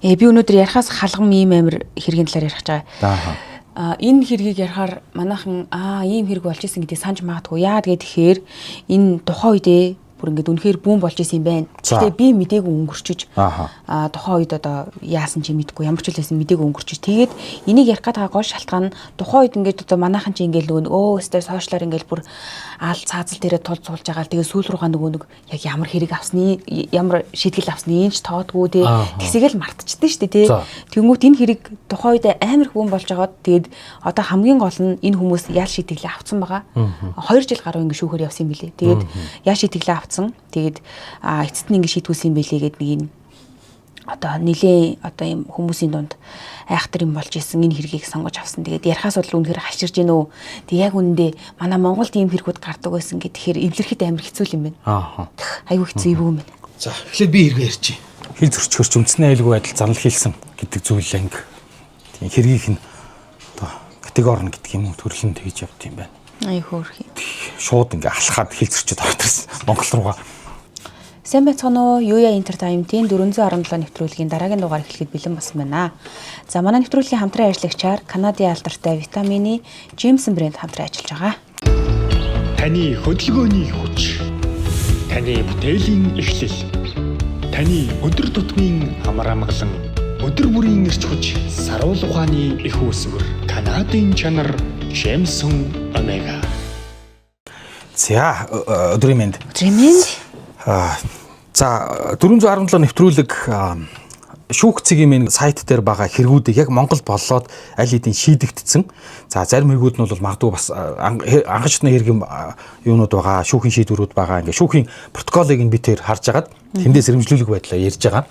Би өнөөдөр ярихаас халгам ийм амир хэргийн талаар ярих гэж байгаа. Энэ хэргийг ярихаар манайхан ийм хэрэг болж исэн гэдгийг санаж магадгүй. Яа тэгэхээр энэ тухайн үедээ бүр ингээд үнэхээр бүүн болж исэн юм байна. Гэхдээ би мдээгүй өнгөрчиж тухайн үед одоо яасан ч мэдгүй ямар ч үлээсэн мдээгүй өнгөрчиж. Тэгээд энийг ярих гэдэг гол шалтгаан нь тухайн үед ингээд одоо манайхан чи ингээд нөгөө өстэй сошиалар ингээд бүр аал цаазал дээрээ тулж суулж байгаа л тэгээд сүүл рүүгээ нөгөө нэг яг ямар хэрэг авсны ямар шийтгэл авсны энэ ч тоодгүй те тэгсэгээл мартчихдээ шүү дээ те. Тэнгүүт энэ хэрэг тухайн үед амар их бүүн болж байгаад тэгээд одоо хамгийн гол нь энэ хүмүүс яал шийтгэлээ авцсан байгаа. 2 жил гаруй ингээд шүүхээр явсан юм билээ. Тэгээд яал шийтгэлээ тэгээд эцэст нь ингэ шийтгүүлсэн юм байлээ гэдэг нэг юм одоо нилээ одоо юм хүмүүсийн дунд айхтар юм болж исэн энэ хэргийг сонгож авсан. Тэгээд ярихаас бол үнэхээр хаширж гинэ үү. Тэг яг үнэндээ манай Монголд ийм хэрэгүүд гардаг байсан гэхээр эвлэрхэд амар хэцүү юм байна. Айгүй хэцүү юм байна. За эхлээд би хэрэг ярьчих. Хил зөрчгөрч үндэсний аюулгүй байдал занал хийлсэн гэдэг зүйл анги. Тийм хэргийнх нь одоо категори нь гэдэг юм уу төрлөн тэгж явд юм байна. Ай хөөрхий. Шууд ингээ алхаад хилцэрчэд ороод ирсэн Монгол руугаа. Сайн байцгаана уу? Юуя Entertainment-ийн 417 нэвтрүүлгийн дараагийн дугаар эхлэхэд бэлэн болсон байна. За манай нэвтрүүлгийн хамтран ажиллагчаар Канадын алдартай витамины Jameson брэнд хамтран ажиллаж байгаа. Таны хөдөлгөөний хүч. Таны бүтээлийн эхлэл. Таны өдөр тутмын амар амгалан өдөр бүрийн эрч хүч саруул ухааны их үүсвэр Канадын чанар Jameson Omega. За өдрийн мэнд. За 417 нэвтрүүлэг шүүх цэгийн минь сайт дээр байгаа хэрэгүүдийг яг Монголд болоод аль хэдийн шийдэгдсэн. За зарим хэрэгүүд нь бол магадгүй бас ангачны хэрэг юунууд байгаа, шүүхийн шийдвэрүүд байгаа. Ингээ шүүхийн протоколыг нь би тэр харж агаад тэндээс сэрэмжлүүлэх байдлаа ярьж байгаа.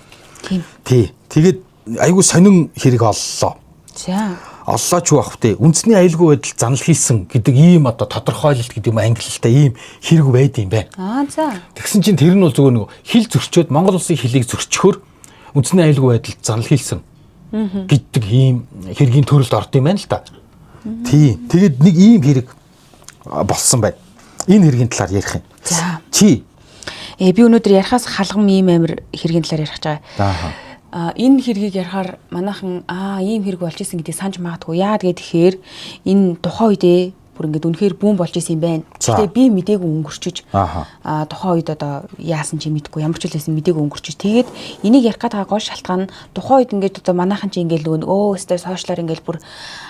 Тий. Тэгээд айгүй сонин хэрэг оллоо. За оллооч байх вэ? Үндэсний аюулгүй байдал занал хийсэн гэдэг ийм одоо тодорхойлолт гэдэг юм англилтай ийм хэрэг байд юм байна. За. Тэгсэн чинь тэр нь бол зөвхөн нэг хил зөрчөөд Монгол улсын хилийг зөрчөхөөр үндэсний аюулгүй байдал занал хийсэн гэдэг ийм хэргийн төрөлд орд юм байна л да. Тийм. Тэгээд нэг ийм хэрэг болсон байна. Энэ хэргийн талаар ярих юм. За. Чи би өнөөдөр ярихаас халгам ийм амир хэргийн талаар ярих гэж байгаа. Энэ хэргийг ярихаар манайхан ийм хэрэг болж исэн гэдгийг санаж магадгүй. Яа тэгэхээр энэ тухайн үедээ бүр ингээд үнэхээр бүүн болж исэн юм байна. Гэхдээ би мдээгүй өнгөрчиж тухайн үед одоо яасан ч мэдгүй ямар ч үлээсэн мдээгүй өнгөрчиж. Тэгээд энийг ярих гэдэг гол шалтгаан нь тухайн үед ингээд одоо манайхан чи ингээд нөгөө өстэй сошиалар ингээд бүр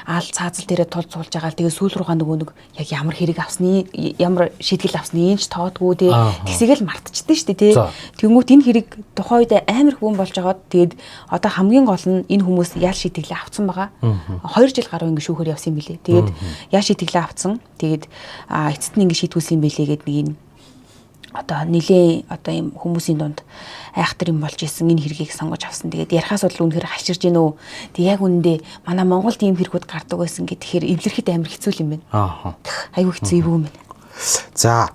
аал цаазал дээрээ тулж суулж байгаа л тэгээд сүүл рүүгээ нөгөө нэг яг ямар хэрэг авсны ямар шийтгэл авсны энэ ч тоодгүй те тэгсэгээл мартчихдээ шүү дээ те. Тэнгүүт энэ хэрэг тухайн үед амар их бүүн болж байгаад тэгээд одоо хамгийн гол нь энэ хүмүүс яал шийтгэлээ авцсан байгаа. 2 жил гаруй ингээд шүүхээр явсан юм билээ. Тэгээд яал шийтгэлээ тэгээд эцэст нь ингэ шийтгүүлсэн юм байлээ гэдэг нэг юм одоо нилээ одоо юм хүмүүсийн дунд айхтар юм болж исэн энэ хэргийг сонгож авсан. Тэгээд ярихаас бол үнэхээр хаширж гинэ үү. Тэг яг үнэндээ манай Монголд ийм хэрэгүүд гардаг байсан гэхээр эвлэрхэд амар хэцүү юм байна. Айгүй хэцүү юм байна. За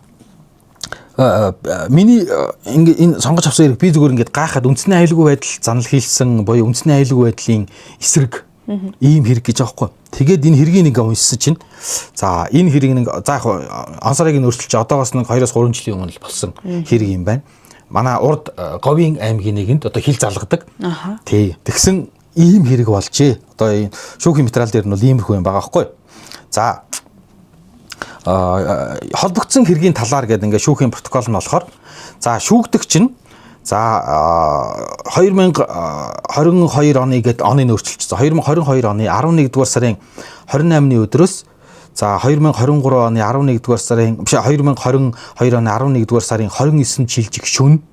миний энэ сонгож авсан хэрэг би зүгээр ингээд гайхаад үндэсний аюулгүй байдал занал хийлсэн буюу үндэсний аюулгүй байдлын эсрэг ийм хэрэг гэж аахгүй. Тэгээд энэ хэргийг нэг уншсан чинь за энэ хэрэг нэг за яг ансарыг нь өөрчилж одоогоос нэг 2-3 жилийн өмнө л болсон хэрэг юм байна. Манай урд Говийн аймгийн нэгэнд одоо хил залгадаг. Тий. Тэгсэн ийм хэрэг болжээ. Одоо энэ шүүхийн материал дээр нь бол иймэрхүү юм байгаа байхгүй. За холбогдсон хэргийн талаар гэдэг ингээ шүүхийн протокол нь болохоор за шүүгдэгч нь за 2022 оны гээд оныг өөрчилчихсэн. 2022 оны 11 дугаар сарын 28-ны өдрөөс за 2023 оны 11 дугаар сарын биш 2022 оны 11 дугаар сарын 29 жилжих шөнө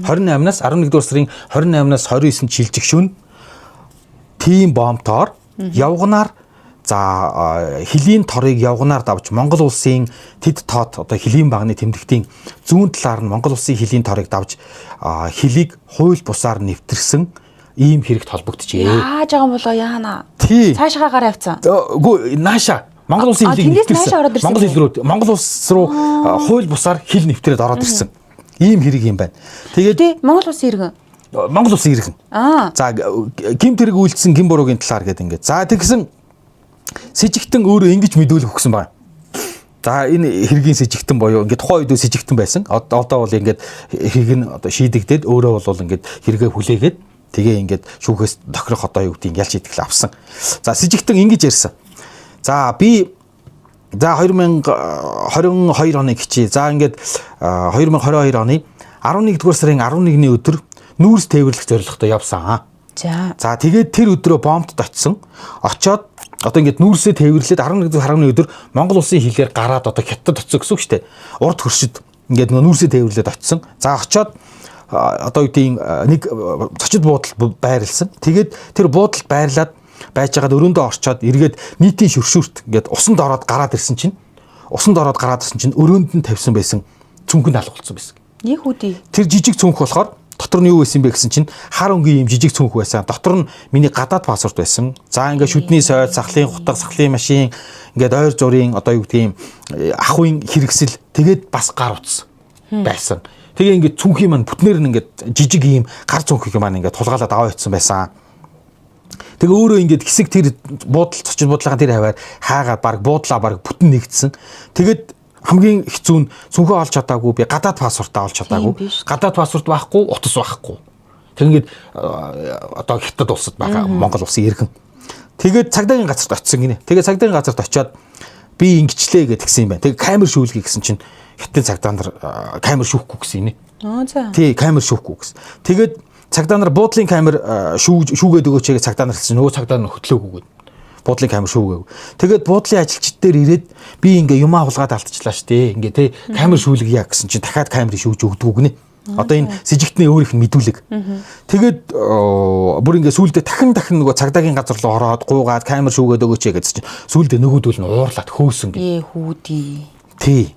28-наас 11 дугаар сарын 28-наас 29 жилжих шөнө тийм бомтоор явганаар за хилийн торыг явганаар давж Монгол улсын тэд тоод одоо хилийн багны тэмдэгтийн зүүн талаар нь Монгол улсын хилийн торыг давж хилийг хууль бусаар нэвтэрсэн ийм хэрэгт холбогдчихээ. Яаж байгаа юм болоо яана. Цаашгаа гараа явцсан. Үгүй нааша Монгол улсын хилийг нэвтэрсэн. Монгол хил рүү Монгол улс руу хууль бусаар хил нэвтрээд ороод ирсэн. Ийм хэрэг юм байна. Тэгээд Монгол улсын иргэн. Монгол улсын иргэн. За гимт хэрэг үйлдсэн гин буруугийн талаар гэдэг ингээд. За тэгсэн сэжигтэн өөрөө ингэж мэдүүлэх өгсөн байна. За энэ хэргийн сэжигтэн боёо ингээд тухайн үед сэжигтэн байсан. Одоо бол ингээд хэрэг нь одоо шийдэгдээд өөрөө бол ингээд хэрэгээ хүлээгээд Тэгээ ингээд шүүхээс тохирох одоо юу гэдгийг ялж итгэл авсан. За с ิจ гтэн ингэж ярьсан. За би 2022 оны гिचээ. За ингээд 2022 оны 11 дугаар сарын 11-ний өдөр нүүрс тээвэрлэх зорилготой явсан. За тэгээд тэр өдрөө бомбд очсон. Очоод одоо ингээд нүүрсээ тээвэрлээд 11 өдөр Монгол улсын хилээр гараад одоо хятад очсон гэсэн үг шүү дээ. Урд хөршид ингээд нүүрсээ тээвэрлээд очсон. За очоод одоо үеийн нэг зочид буудал байрлсан. Тэгээд тэр буудалд байрлаад байж байгаад өрөөндөө орчоод эргээд нийтийн шүршүүрт ингээд усанд ороод гараад ирсэн чинь өрөөнд нь тавьсан байсан цүнхэн алгуулсан байсан. Их үдий. Тэр жижиг цүнх болохоор дотор нь юу байсан бэ гэсэн чинь хар өнгийн юм жижиг цүнх байсан. Дотор нь миний гадаад пассворд байсан. За ингээд шүдний сойд, сахлын хутга, сахлын машин, ингээд ойр зургийн одоо юу гэдгийг ахуйн хэрэгсэл тэгээд бас гар утас байсан. Тэгээ ингээд цүнхийн маань бүтнээр нь ингээд жижиг ийм гар цүнхийг маань ингээд тулгаалаад аваа ицсэн байсан. Тэгээ өөрөө ингээд хэсэг тэр буудал зочин буудлын тэр хаваар хаагаад баг буудлаа баг бүтэн нэгдсэн. Тэгээд хамгийн хэцүү нь цүнхөө олж чадаагүй би гадаад пассвортаа олж чадаагүй. Гадаад пассворт байхгүй, утас байхгүй. Тэг ингээд одоо хятад улсад байгаа Монгол улсын иргэн. Тэгээд цагдаагийн газарт очисон гинэ. Тэгээд цагдаагийн газарт очиод би ингэчлээ гэдгсэн юм байна. Тэгээд камер шүүлгий гэсэн чинь хятадын цагдаа нар камер шүүхгүй гэсэн юм. За. Тий, камер шүүхгүй гэсэн. Тэгээд цагдаа нар буудлын камер шүүгээд өгөөч гэж цагдаа нар хэлсэн. Нөгөө цагдаа нар хөтлөөгүй. Буудлын камер шүүгээв. Тэгээд буудлын ажилчид дээр ирээд би ингээ юмаа хулгаад алдчихлаа штэ. Ингээ тий камер шүүлгийа гэсэн чинь дахиад камерыг шүүж өгдөг гинэ. Одоо энэ с ิจ гтний өөрийнх нь мэдүүлэг. Тэгээд бүр ингээ сүулдэ дахин нөгөө цагдаагийн газар руу ороод гуугаад камер шүүгээд өгөөч гэсэн чинь сүулдэ нөгөөдөл нь уурлаад хөөсөн гэ. Хүүдий. Тий.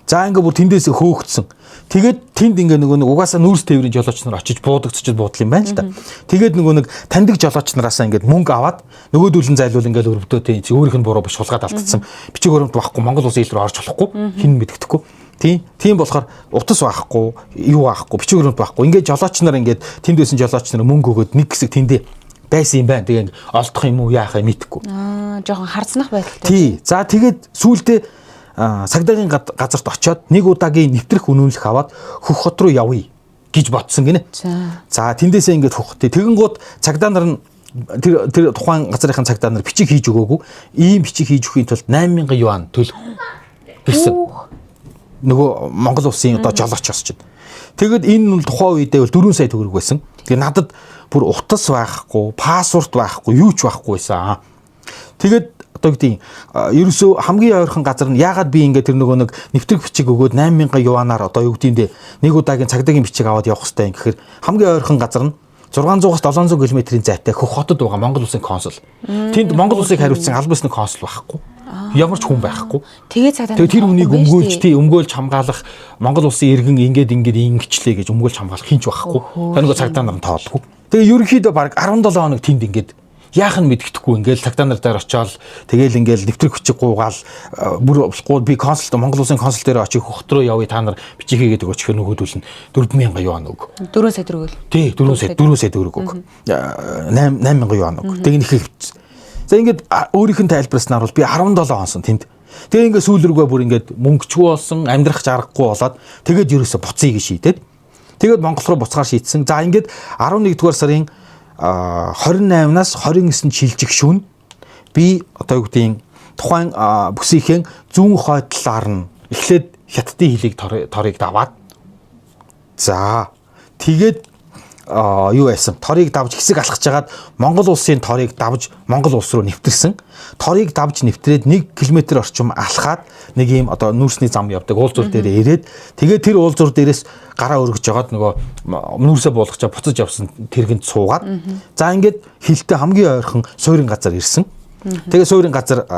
За ингээ бүр тэндээс хөөгдсөн. Тэгээд тэнд ингээ нөгөө угаасаа нүүрс тээврийн жолооч нар очиж буудагцчихэд буудлын байна л да. Тэгээд нөгөө нэг таньдаг жолооч нараасаа ингээ мөнгө аваад нөгөөдүүлэн зайлуул ингээ өрөвдөө тий өөрийнх нь буруу биш хулгаад алдсан. Бичиг баримт байхгүй Монгол улсын хил рүү орж болохгүй. Хин мэддэхгүй. Тийм болохоор утас байхгүй, юу байхгүй, бичиг баримт байхгүй. Ингээ жолооч нар ингээ тэнд байсан жолооч нар мөнгө өгөөд нэг хэсэг тэндээ байсан юм байна. Тэгээ олдох юм уу яахаа мэдхгүй. Жоохон харцнах байдалтай. Тий. За тэгээд сүүлдээ цагдаагийн газарт очиод нэг удаагийн нэвтрэх үнэмлэх аваад хөх хот руу явъя гэж бодсон гинэ. За тэндээсээ ингээд хөхтэй. Тэгэн гууд цагдаа нар нь тэр тухайн газрын цагдаа нар бичиг хийж өгөөгүй. Ийм бичиг хийж өгөхийн тулд 8000 юан төлөх гэсэн. Нөгөө Монгол улсын одоо жолооч осчод. Тэгэд энэ нь тухайн үедээ бол 4 сая төгрөг байсан. Тэгээ надад бүр утас байхгүй, пассворт байхгүй, юу ч байхгүй байсан. Тэгэд одоо гэдэг ерөөсөө хамгийн ойрхон газар нь яагаад би ингээд тэр нөгөө нэг нэвтрэх бичиг өгөөд 8000 юанаар одоо юу гэдээ нэг удаагийн цагдаагийн бичиг аваад явах хэрэгтэй юм гэхээр хамгийн ойрхон газар нь 600-аас 700 км-ийн зайтай хөх хотод байгаа Монгол улсын консул. Тэнд Монгол улсыг хариуцсан албан ёсны консул байхгүй. Ямар ч хүн байхгүй. Тэгээд тэр хүнийг өмгөөлж хамгаалах Монгол улсын иргэн ингээд ингэчлээ гэж өмгөөлж хамгаалах хинч байхгүй. Тэр нөгөө цагдаа нар нь тоолохгүй. Тэгээ ерөнхийдөө баг 17 хоног тэнд ингээд яах нь мэддэхгүй ингээл цагдаа нар дээр очиод тэгээл ингээл нэвтрэх хүчиг гуугаал бүр болохгүй би консулт Монгол улсын консул дээр очиж хот руу явъя та нар бичиг хийгээд өгөөч гэх нөгөөдөл нь 4000 юан өг. 4 сая төгрөг. Тий 4 сая төгрөг өг. 8000 юан өг. Тэг нэг их. За ингээд өөрийнх нь тайлбарснаар бол би 17 хонсон тэнд. Тэгээ ингээд сүүл рүүгээ бүр ингээд мөнгөчгүй болсон, амьдрах жаргагүй болоод тэгээд ерөөсө буцъя гэж шийдээд тэгээд Монгол руу буцаар шийдсэн. За ингээд 11 дугаар сарын 28-наас 29-нд шилжих шөнө би одоо юу гэдгийг тухайн бүсийнхээ зүүн хойд талаар нь эхлээд хятадын хилийг торыг даваад за тэгээд юу яасан торыг давж хэсэг алхаж хагаад Монгол улсын торыг давж Монгол улс руу нэвтэрсэн. Торыг давж нэвтрээд 1 км орчим алхаад нэг ийм одоо нүүрсний зам явдаг уулзуур дээр ирээд тэгээд тэр уулзуур дээрээс гараа өргөж жагаад нөгөө нүүрсээ буулгачаа буцаж явсан тэргэнд суугаад за ингээд хилтэй хамгийн ойрхон суурин газар ирсэн. Тэгээ суурин газар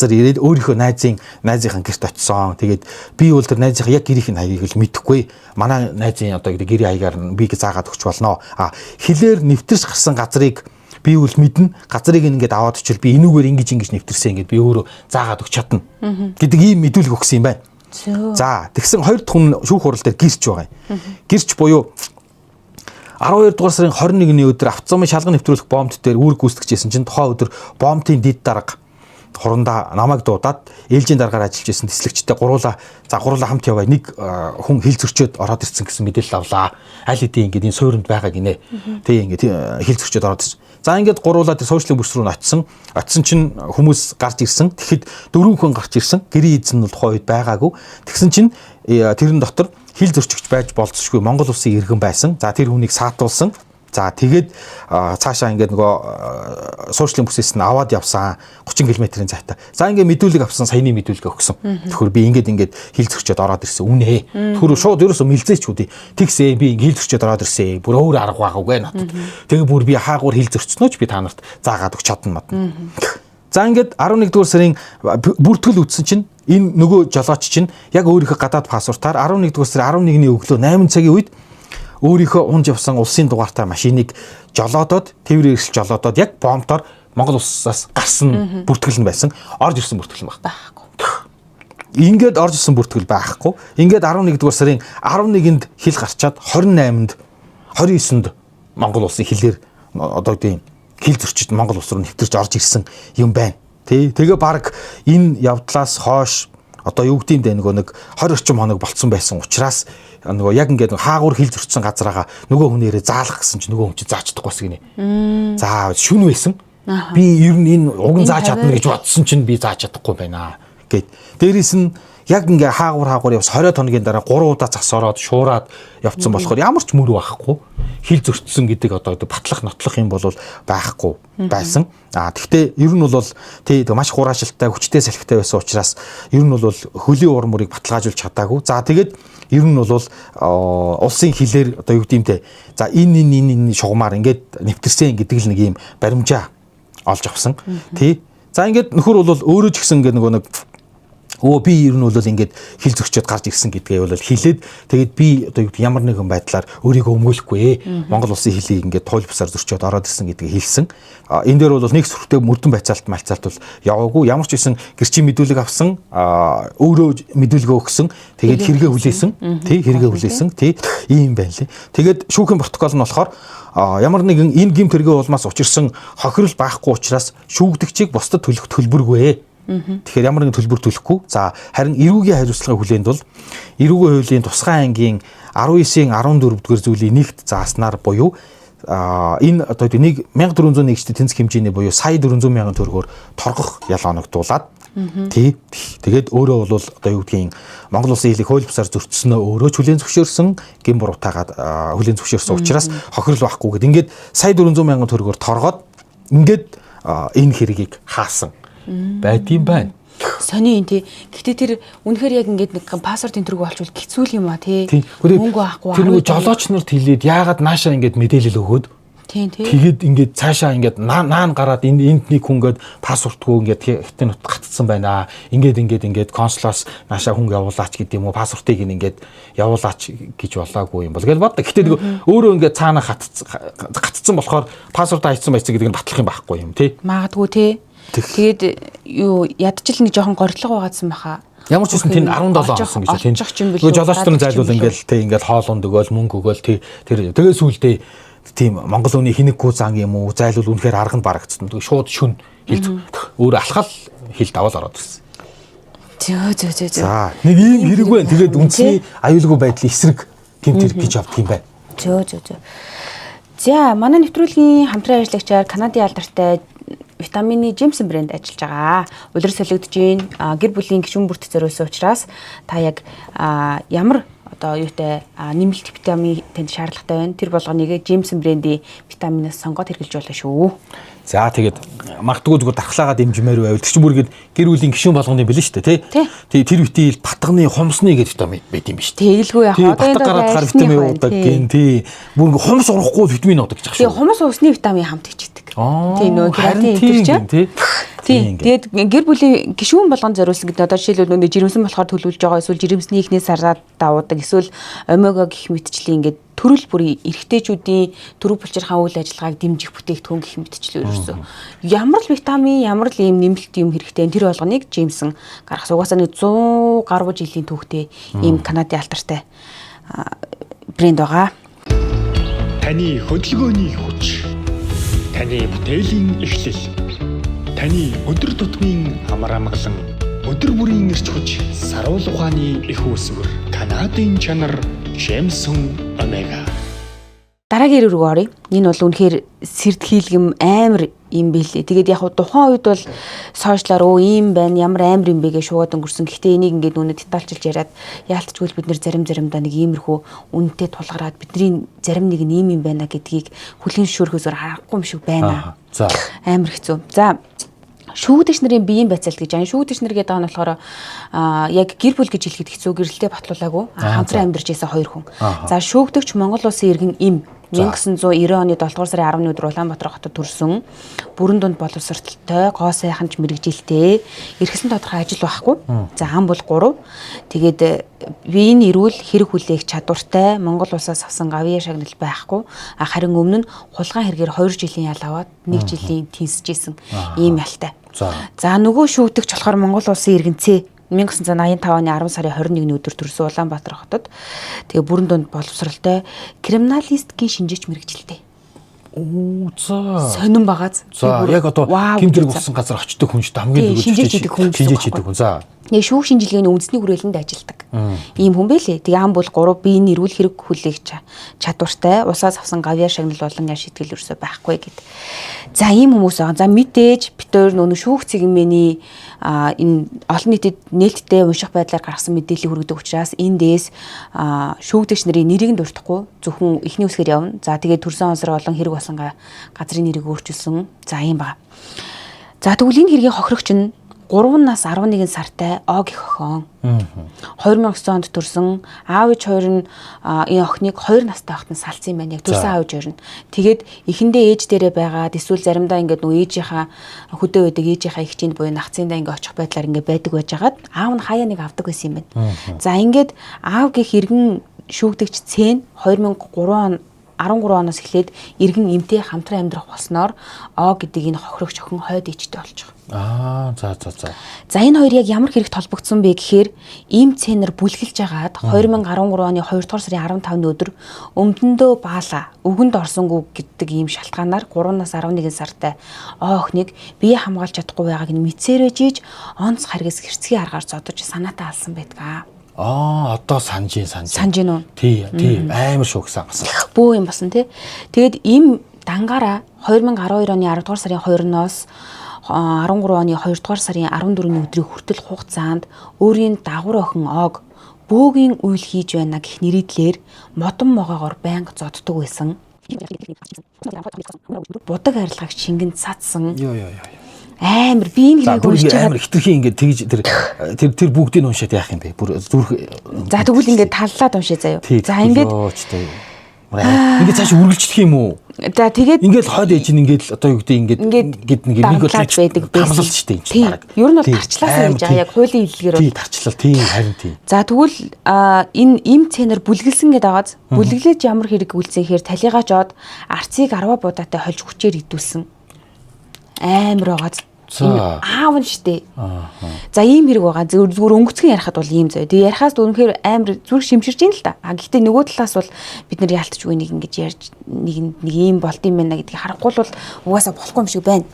ирээд өөрийнхөө найзынхаа гэрт очисон. Тэгээд би бол тэр найзынхаа яг гэрийн хаягийг л мэдэхгүй. Манай найзын одоо гэдэг гэрийн хаягаар нь би заагаад өгч болно. Хилээр нэвтэрч гарсан газрыг би бол мэднэ. Газрыг ингээд аваад очил би энүүгээр ингэж нэвтэрсэн ингээд би өөрөө заагаад өгч чадна гэдэг ийм мэдүүлэг өгсөн юм байна. За тэгсэн 2 дахь хүн шүүх хурал дээр гэрч байгаа юм. Гэрч буюу 12 дугаар сарын 21-ний өдөр автозамын шалган нэвтрүүлэх бомбт дээр үүрэг гүйцэтгэжсэн чинь тухайн өдөр бомбын дид дарга хурандаа намайг дуудаад ээлжийн дараагаар ажиллаж байсан тэслэгчтэй гуруула хамт яваа нэг хүн хил зөрчөөд ороод ирсэн гэсэн мэдээлэл авлаа. Аль хэдийн ингээд энэ суурьнд байгаа гинэ. Тэгээ ингээд хил зөрчөөд ороод ирсэн. За ингээд гуруула тэр сошиал бүрс рүү очисон чинь хүмүүс гарч ирсэн. Тэгэхэд 4 хүн гарч ирсэн. Гэрийн эзэн нь бол тухайн үед байгаагүй. Тэгсэн чинь тэрэн дотор хил зөрчигч байж болцсохгүй Монгол улсын иргэн байсан. За тэр хүнийг саатуулсан. За тэгээд цаашаа ингээд нөгөө сошиалын бүсээс нь аваад явсан 30 км-ийн зайтай. За ингээд мэдүүлэг авсан, саяны мэдүүлэг өгсөн. Тэгэхээр би ингээд хил зөрчөөд ороод ирсэн. Үнэ. Тэр шууд ерөөсөө мэлзээч үү. Тэгсээ би хил зөрчөөд ороод ирсэн. Бүр өөр арга байгаагүй надад. Тэгээ бүр би хаагуур хил зөрчснөөч би та нарт заагаад өгч чадна мадна. За ингээд 11-р сарын бүртгэл үтсэн чинь энэ нөгөө жолооч чинь яг өөрийнхөө гадаад пассвортаар 11-р сарын 11-ний өглөө 8 цагийн үед өөрийнхөө унж явсан улсын дугаартай машиныг жолоодод тээврээр ирсэл жолоодод яг бомбоор Монгол улсаас гарсан бүртгэл нь байсан. Орж ирсэн бүртгэл нь байхгүй. Ингээд орж ирсэн бүртгэл байхгүй. Ингээд 11-р сарын 11-нд хил гарчаад 28-нд 29-нд Монгол улсын хилээр одоо тийм хил зөрчид Монгол улс руу нэвтэрч орж ирсэн юм байна. Тэгээ баг энэ явдлаас хойш одоо юу гэдэг юм бэ нэг 20 орчим хоног болцсон байсан учраас нөгөө яг ингээд хаагуур хил зөрчсөн газараа нөгөө хүнээрээ заалах гэсэн чинь нөгөө хүн чинь зааж чадахгүй бас гинэ. За шүн байсан. Би ер нь энэ уг нь зааж чадна гэж бодсон чинь би зааж чадахгүй байна гэд. Дээрээс нь яг ингээ хаагуур явс 20 хоногийн дараа 3 удаа цас ороод шуураад явцсан болохоор ямар ч мөр байхгүй. Хил зөрчсөн гэдэг одоо батлах нотлох юм бол байхгүй байсан. Тэгвэл ер нь бол маш хураашилтай хүчтэй салхитай байсан учраас ер нь бол хөлийн уур мөрийг баталгаажуулж чадаагүй. За тэгээд ер нь бол улсын хилээр одоо юу гэдэм те. За энэ шугамаар ингээд нэвтэрсэн гэдэг л нэг юм баримжаа олж авсан. За ингээд нөхөр бол өөрөө ч гэсэн ингээд нэг би ер нь бол ингээд хил зөрчөөд гарч ирсэн гэдгээ бол хэлээд тэгээд би одоо ямар нэгэн байдлаар өөрийгөө өмгөөлөхгүй Монгол улсын хилийг ингээд туйл бусаар зөрчөөд ороод ирсэн гэдгийг хэлсэн. Энэ дээр бол нэг сүртэй мөрдөн байцаалт бол яваагүй. Ямар ч байсан гэрчийн мэдүүлэг авсан, өөрөө мэдүүлгээ өгсөн. Тэгээд хэрэгээ хүлээсэн. Ийм байна лээ. Тэгээд шүүхийн протокол нь болохоор ямар нэгэн энэ гэмт хэрэгээ улмаас учирсан хохирол байхгүй учраас шүүгдэгчийг бусдад төлөх төлбөргүй. Тэгэхээр ямар нэгэн төлбөр төлөхгүй. За харин эрүүгийн хариуцлагын хүлээнд бол эрүүгийн хуулийн тусгай ангийн 19-ийн 14-р зүйлийн нэгт зааснаар буюу энэ одоо 1401-т тэнцэх хэмжээний буюу сая 400 мянган төгрөгөөр торгох ял оногдуулаад тэгээд өөрөө бол одоо юу гэдгийг Монгол улсын хилийг хууль бусаар зөрчснөө өөрөө ч хүлээн зөвшөөрсөн гин буруутаагаад хүлээн зөвшөөрсөн учраас хохирол байхгүй гэд ингээд сая 400 мянган төгрөгөөр торгоод ингээд энэ хэргийг хаасан байдсан байна. Сони энэ тий. Гэхдээ тэр үнэхээр яг ингээд нэг пассвортын төрөг болчвол хэцүү юм аа тий. Мөнгө авахгүй. Тэр нөгөө жолооч нарт хэлээд яагаад наашаа ингээд мэдээлэл өгөөд тэгээд ингээд цаашаа ингээд наан гараад энд нэг хүн ингээд пассвортгүй ингээд хятад нут гатцсан байна. Ингээд консулоос наашаа хүн явуулаач гэдэг юм уу пассвортыг ингээд явуулаач гэж болоогүй юм бол гэж бод. Гэхдээ өөрөө ингээд цаана гатцсан болохоор пассворт хайцсан байсан гэдэг нь батлах юм байхгүй юм тий. Магадгүй тий. Тэгээд юу ядчил нэг жоохон гордлого байгаадсан баха. Ямар ч үсэн тэнд 17 онсон гэж тийм. Нөгөө жолооч нар зайлуул ингээд хоолонд өгөөл мөнгө өгөөл тэгээ сүүлдээ тийм Монгол хүний хинэггүй зан юм уу зайлуул үнэхээр арганд барагдсан. Шууд шүн хилд өөр алхал хилд аваад ороод ирсэн. Зөө. За нэг ийм хэрэг байна. Тэгээд үндэсний аюулгүй байдлын эсрэг гэмт хэрэг гэж авдаг юм байна. Зөө. За манай нэвтрүүлгийн хамтран ажиллагчаар Канадын алдартай витамины Джеймсон брэнд ажиллаж байгаа. Улирал солигдож байна. Гэр бүлийн гишүүн бүрт зориулсан учраас та яг ямар одоо юутай нэмэлт витамин танд шаардлагатай байна. Тэр болгоныг Джеймсон брэндийн витаминаас сонгоод хэрэглэж болно шүү. За тэгээд магадгүй зүгээр дархлаагаа дэмжмээр байвал тэр чинь бүр ингэж гэр бүлийн гишүүн болгоны билэн шүү дээ тий. Тэр витамин батганы хумсны гэж витамин байт юм биш. Тэгэлгүй яг одоо энэ гараад витамин уудаг гин тий. Бүр хумс урахгүй витамин уудаг гэж байна. Тий хумс уусны витамин хамт ичдэг. Тий нөө кератин идэх чинь. Тий. Тэгээд гэр бүлийн гишүүн болгон зориулсан гэдэг одоо жишээлбэл нөө жирэмсэн болохоор төлөвлөж байгаа эсвэл жирэмсний ихнээс сараад давуудаг эсвэл омега гэх мэтчлийн ингээд төрөл бүрийн эрэгтэйчүүдийн төрөв булчирхаан үйл ажиллагааг дэмжих бүтээгдэхүүн гэх мэтчлээ ерөөсөө. Ямар л витамин, ямар л ийм нэмэлт юм хэрэгтэй тэр болгоныг Джеймсон гаргасан. Угаасаа нэг 100 гаруй жилийн түүхтэй ийм Канадын алдартай брэнд байгаа. Таны хөдөлгөөний хүч. Таны бүтээлийн эхлэл. Таны өдөр тутмын амар амгалан өдөр бүрийн эрч хүч саруул ухааны их үүсвэр Канадын чанар Jameson Omega. Дараагийн рүү оръё. Энэ бол үнэхээр сэрдхийлгэм амар юм билээ. Тэгээд яг тухайн үед бол сошиалаар ийм байна, ямар амар юм бэ гэж шуугаад өнгөрсөн. Гэхдээ энийг ингээд үнэ детальчилж яриад яалтчгүй бид нэр заримдаа нэг иймэрхүү үнэтэй тулгараад бидний зарим нэг нь ийм юм байна гэдгийг хүлээн зөвшөөрөхөөсөр харахгүй юм шиг байна. За. Амар хэцүү. За шүүгдэгч нарын биеийн байцаалт гэж байна. Шүүгдэгч нар гэдэг нь болохоор яг гэр бүл гэж хэлэхэд хэцүү, гэрэлтэй батлуулаагүй хамтран амьдарч байсан хоёр хүн. За шүүгдэгч Монгол улсын иргэн им 1990 оны 7 дугаар сарын 10-ны өдөр Улаанбаатар хотод төрсөн. Бүрэн дунд боловсролтой, гоо сайханч мэрэгжилтэй, эрхэсэн тодорхой ажил байхгүй. За ам бол 3. Тэгээд биеийн эрүүл хэрэг хүлээх чадвартай, Монгол улсаас авсан гавьяа шагнал байхгүй. Харин өмнө нь хулгайн хэрэгээр 2 жилийн ял аваад 1 жилийн тэнсэжсэн ийм ялтай. За нөгөө шүүгдэгч болохоор Монгол улсын иргэнцээ 1985 оны 10 сарын 21-ний өдөр төрсөн Улаанбаатар хотод. Тэгээ бүрэн дунд боловсролтой криминалистикийн шинжээч мэрэгжилтэй. Сонирн багаз. За яг одоо гэмтрэг болсон газар очдог хүн шүү дээ. Хамгийн шинжээч хийдэг хүн. За. Нэг шүүх шинжилгээний үндэсний хүрээлэнд ажилладаг. Ийм хүн байлээ. Тэгээ ам бол 3 биеийн эрүүл хэрэг хүлээх чадвартай, усаас авсан гавьяа шагнал болон яа шийтгэл ерөөсөй байхгүй гэд. За ийм хүмүүс байгаа. За мэдээж бид өөр нөө шүүх цэгмэний энэ олон нийтэд нээлттэй унших байдлаар гаргасан мэдээлэл хүргэдэг учраас эндээс шүүгдэгч нарын нэрийг нь дуртахгүй зөвхөн эхний үсгээр явна. За тэгээд төрсөн онсоор олон хэрэг болсон газрын нэрийг өөрчилсөн. За ийм байна. За тэгвэл энэ хэргийн хохирогч нь 3 нас 11 сартай Ог их охин. 2009 онд төрсөн аав ээж хоёр нь энэ охиныг 2 настай байхад нь салсан юм байна. Яг төрсөн аав ээж хоёр нь. Тэгээд эхэндээ ээж дээрээ байгаад эсвэл заримдаа ингээд нөө ээжийнхаа хөдөө байдаг ээжийнхаа ихчинд буюу нахцындаа ингээд очих байдлаар ингээд байдаг байжгаад аав нь хаяа нэг авдаг байсан юм байна. За ингээд аав гих иргэн шүүгдэгч Цэн 2013 оноос эхлээд иргэн эмтэй хамтран амьдрах болсноор О гэдэг энэ хохирогч охин хойд ичтэй болж байгаа. За энэ хоёр яг ямар хэрэг толбогдсон бэ гэхээр им цэнэр бүлгэлж агаад 2013 оны 2 дугаар сарын 15-ны өдөр өмдөндөө баала өвгөнд орсонгүй гэдэг ийм шалтгаанаар 3-наас 11 сартай О охиныг бие хамгаалж чадахгүй байгааг нь мэдсээрээ жийж онц харгас хэрцгий аргаар зодож санаатаа алсан байдаг. Одоо санаж гин үү? Тий, амар шүүгсэн басан. Бөө юм басан тий. Тэгээд им дангаараа 2012 оны 10 дугаар сарын 2-ноос 13 оны 2 дугаар сарын 14-ний өдрийн хүртэл хугацаанд өөрийн дагвар охин Ог бөөгийн үйл хийж байна гэх нэрийдлэр модон могоогоор байнга зоддог байсан. Будаг арилгаагч шингэнд цацсан. Амар би энэ хэрэг уншиж байгаа. Амар хитрхи ингээд тэгж тэр бүгдийг уншаад яах юм бэ? Бүр зүрх. За тэгвэл ингээд таллаад уншаа заяа. За ингээд ингээд цааш үргэлжлэх юм уу? За тэгээд ингээд хойд ээж нь ингээд одоо юу гэдэг ингээд нэг бол байдаг байсан шүү дээ. Тийм. Ер нь бол тарчлаасан гэж байгаа. Яг хуулийн хэллэгээр бол тарчлал тийм харин тийм. За тэгвэл энэ им цэнэр бүлгэлсэн гэдэг агааз бүлгэлж ямар хэрэг үлдсэн гэхээр талигаач од арцыг 10 будаатай хольж хүчээр идүүлсэн. Амар байгааз аав нь штэ. За ийм хэрэг байгаа. Зүгээр өнгөцгөн ярихад бол ийм зөө. Тэгээ ярихаас үнэхээр амар зүрх шимширч ийн л та. Гэхдээ нөгөө талаас бол бид нар яалтчгүй нэг ингэж ярьж нэг ийм болд юм байна гэдгийг харахгүй бол угаасаа болохгүй юм шиг байна.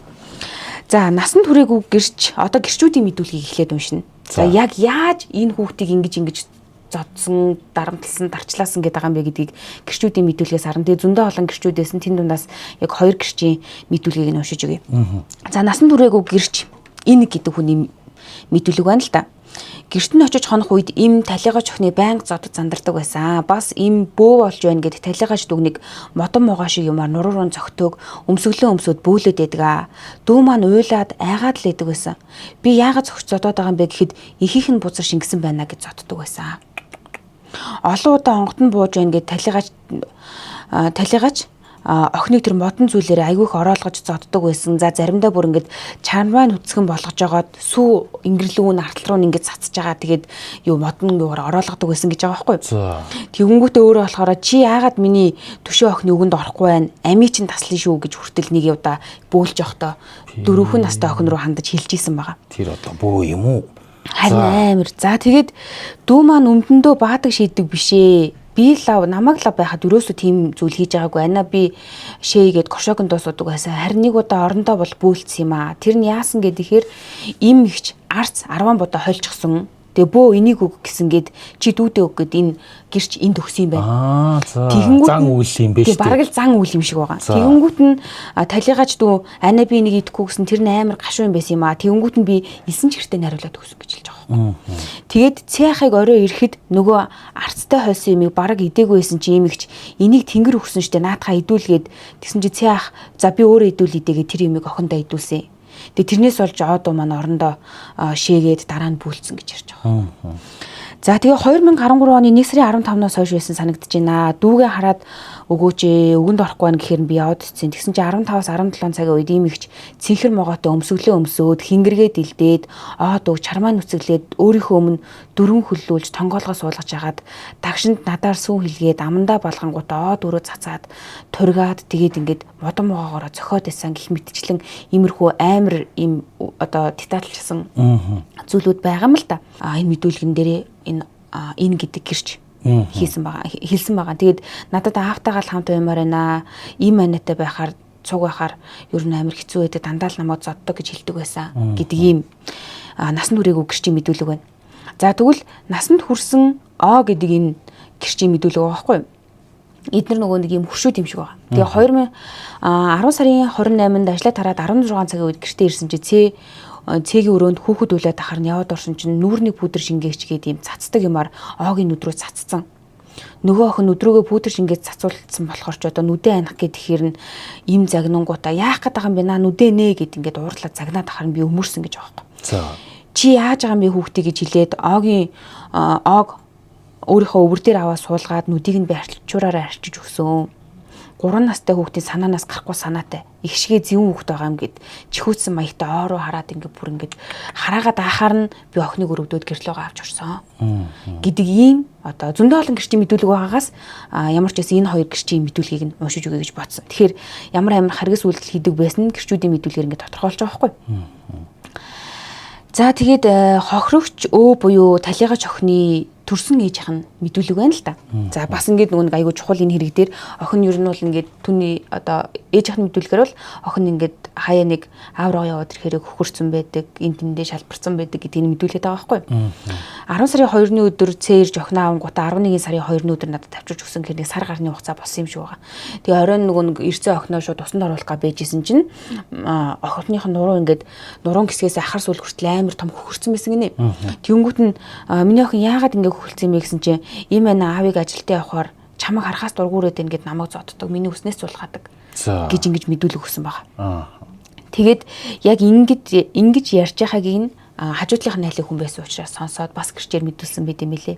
За насан туршаагүй гэрч одоо гэрчүүдийн мэдүүлгийг эхлээд уншина. За яг яаж энэ хүүхдийг ингэж зодсон, дарамтлсан, дарчлаасан гэдэг байгаа юм бэ гэдгийг гэрчүүдийн мэдүүлгээс харна. Тэгээ зөндөө олон гэрчүүдээс нь тэн дундаас яг 2 гэрчийн мэдүүлгийг нь уншиж өгье. За насан туршаагүй гэрч энэ гэдэг хүний мэдүүлэг байна л да. Гэрт нь очиж хонох үед им талигаач охины байнга зодод зандардаг байсан. Бас им бөө болж байна гэд талигаач дүгнийг модон могоо шиг юмар нуруур зөгтөөг өмсгөлөө өмсөд бөөлөд байдаг. Дүү маань уйлаад айгаад л идэг байсан. Би яагаад зөгч зодоод байгаа юм бэ гэхэд ихийнх нь бузар шингэсэн байна гэж зоддог байсан. Олон удаа онгот нь бууж байна гэд талигаач охиныг тэр модон зүйлээр айгүйх ороолгож зоддог байсан. За заримдаа бүр ингээд чармаа нүцгэн болгож жагаад сүү ингэрлүүн артал руу ингээд цацж байгаа. Тэгээд юу модон юугаар ороолгодог байсан гэж байгаа байхгүй. Тэгэнгүүтээ өөрөө болохоор чи яагаад миний төшөө охины өгөнд орохгүй байна? Ами чин таслын шүү гэж хүртэл нэг явда бөөлж явахдаа 4 настай охин руу хандаж хэлж ийсэн байгаа. Тэр одоо бөө юм уу? Харин амар. За тэгээд дүү маань өмдөндөө баадаг шийдэг бишээ. би лав намайг лав байхад өрөөсөө тийм зүйл хийж байгаагүй. Ана би шээгээд кошоконд суудаг байсан. Харин нэг удаа орондоо бол бүүлдсэн юм аа. Тэр нь яасан гэхээр им ихч арц 10 бодоо хольчихсон. Тэгээ бөө энийг өг гэсэнгээд чи дүүдээ өг гэд энэ гэрч энд өгсөн юм байна. За зан үйл юм биш үү? Бараг л зан үйл юм шиг байгаа. Тэгэнгүүт нь талигаач дүү ана би энийг идэхгүй гэсэн тэр нь амар гашуун юм байсан юм аа. Тэгэнгүүт нь би элсэн чигтээ нариулаад өгсөн гэж хэлж байгаа. Тэгээд цэахыг орой ирэхэд нөгөө арцтай хойсон юмыг бараг идээгүй байсан чи имэгч энийг тэнгэр өгсөн штэ наатахаа идүүлгээд тэгсэн чи цэах за би өөрөө идүүл идэгээ тэр юмыг охиндоо идүүлсэн. Тэгээ тэрнээс болж одоо маань орондоо шээгээд дараа нь бүүлдсэн гэж ярьж байгаа. За тэгээ 2013 оны 1 сарын 15-наас хойш байсан санагдаж байна. Дүүгээ хараад өгөөч өгөнд орохгүй байна гэхээр би яваад ицсэн. Тэгсэн чи 15-аас 17 цагийн үед имэгч цэнхэр могоотой өмсөглөө өмсөөд хингэргээ дилдээд оод өг чармаа нүцэглээд өөрийнхөө өмнө дөрвөн хөллүүлж тонгоолгоо суулгаж хагаад дагшинд надаар сүү хилгээд амандаа болгонгуудаа оод өрөө цацаад тургаад тэгээд ингээд модон могоогоороо зөхиод исэн гэх мэтчлэн имерхүү амар им одоо детальчсан зүйлүүд байгаа юм л да. Энэ мэдүүлгэн дээрээ энэ гэдэг гэрч хэлсэн байгаа. Тэгээд надад аавтайгаа л хамт баймаар байна. Ийм манайтай байхаар цуг байхаар ер нь амар хэцүү байдаг дандаа л намайг зоддог гэж хэлдэг байсан гэдэг ийм насанд хүрээгүй гэрчийн мэдүүлэг байна. За тэгвэл насанд хүрсэн гэдэг энэ гэрчийн мэдүүлэг байгаа байхгүй юу? Эдгээр нөгөө нэг юм хуршууд юм шиг байгаа. Тэгээ 10 сарын 28-нд ажлаа тараад 16 цагийн үед гэртээ ирсэн чи цэгийн өрөөнд хүүхэд үлээд ахаар нь яваад орсон чинь нүүрний пудр шингээч гэдэг юм цацдаг юмар оогийн нүд рүү цацсан. Нөгөө охин нүдрөөгөө пудр шингээд цацуулсан болохоор ч одоо нүдэ анах гэхээр нь им загнангуудаа яах гээд байгаа юм бэ наа нүдэ нэ гэд ингээд уурлаад загнаад ахаар нь би өмөрсөн гэж байгаа юм. За. Чи яаж байгаа юм бэ хүүхдээ гэж хэлээд оог өөрийнхөө өвөр дээр аваа суулгаад нүдийг нь би арчуураараа арчиж өгсөн. 3 настай хүүхдийн санаанаас гарахгүй санаатай их шигээ зэвэн хүүхд байгаа юм гэд чихүүцсэн маягтай оороо хараад ингээд бүр ингээд хараагаад ахаар нь би охиныг өрөвдөөд гэрлөөгөө авч орсон гэдэг ийм одоо зөндөө олон гэрчийн мэдүүлэг байгаагаас ямар ч байсан энэ хоёр гэрчийн мэдүүлгийг нь уншиж өгье гэж бодсон. Тэгэхээр ямар амар харгас үйлдэл хийдэг байсан гэрчүүдийн мэдүүлгээр ингээд тодорхойлж байгаа байхгүй. За тэгээд хохирогч буюу талигач охины төрсөн ээжийнх нь мэдүүлэг байна л да. За бас ингээд нөгөө айгуу чухал энэ хэрэг дээр охин ер нь бол ингээд түүний одоо ээжийнх нь мэдүүлэхээр бол охин ингээд хаяа нэг аав руу яваад ирэхээр хөхөрцөн байдаг, энэ тэндээ шалбарсан байдаг гэдгийг мэдүүлээд байгаа байхгүй. 10 сарын 2-ны өдөр цээрж охин аавангуудаа 11 сарын 2-ны өдөр надад тавьчих өгсөн гэхээр нэг сар гарны хугацаа болсон юм шиг байгаа. Тэгээ оройн нөгөө нэг ирсэн охиноо шууд усанд оруулах га байжсэн чинь охиных нь нуруу ингээд нуруунд гисгээс ахар сүл хүртэл амар том хөхөрцөн байсан гинэ. Тэнгүүт нь миний охин яагаад ингээд хөлцсөн юм гэсэн чинь ийм байна аавыг ажилдаа явахаар чамайг харахаас дургуурээд байна гэд намайг зодддог. Миний үснээс суулгаадаг гэж ингэж мэдүүлэг өгсөн байгаа. Тэгээд яг ингэж ярьж байгааг нь хажуудлынх нь айлын хүн байсан учраас сонсоод бас гэрчээр мэдүүлсэн байт юм лээ.